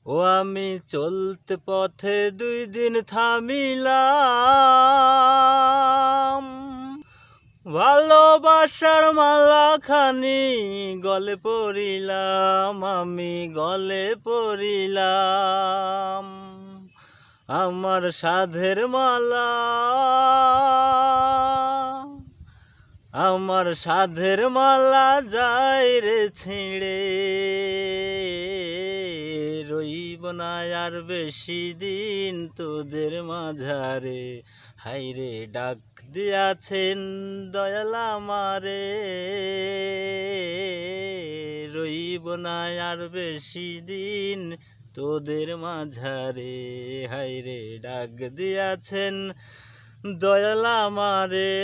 ও আমি চলতে পথে 2 দিন থামিলাম, ভালোবাসার মালাখানি গলে পরিলাম, আমি গলে পরিলাম। আমার সাধের মালা, আমার সাধের মালা যায় রে ছিঁড়ে, রইব না আর বেশি দিন তোদের মাঝারে। হাইরে ডাক দিয়াছেন দয়াল আমারে, রইব না আর বেশি দিন তোদের মাঝারে। হাইরে ডাক দিয়াছেন দয়াল আমারে।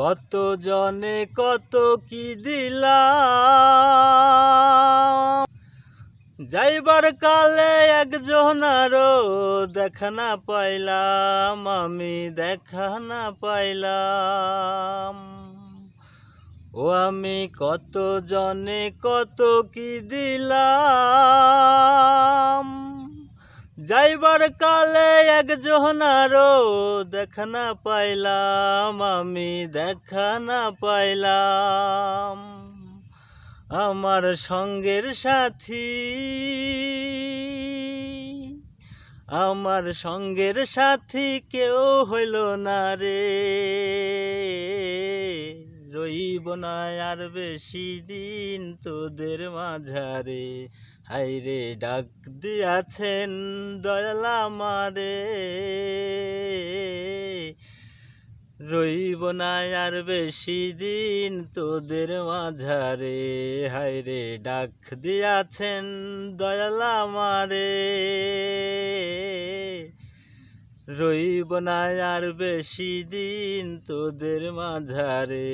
কত জনে কত কি দিলাম, যাইবার কালে একজনারও দেখা না পাইলাম, আমি দেখা না পাইলাম। ও আমি কত জনে কত কি দিলাম, যাইবার কালে একজনারও দেখা না পাইলাম, আমি দেখা না পাইলাম। আমার সঙ্গের সাথী, আমার সঙ্গের সাথী কেউ হইল না রে, রইব না আর বেশি দিন তোদের মাঝারে। হাইরে ডাক দিয়াছেন দয়াল আমারে, রইব না আর বেশি দিন তোদের মাঝারে। হাইরে ডাক দিয়াছেন দয়াল আমারে, রইব না আর বেশি দিন তোদের মাঝারে।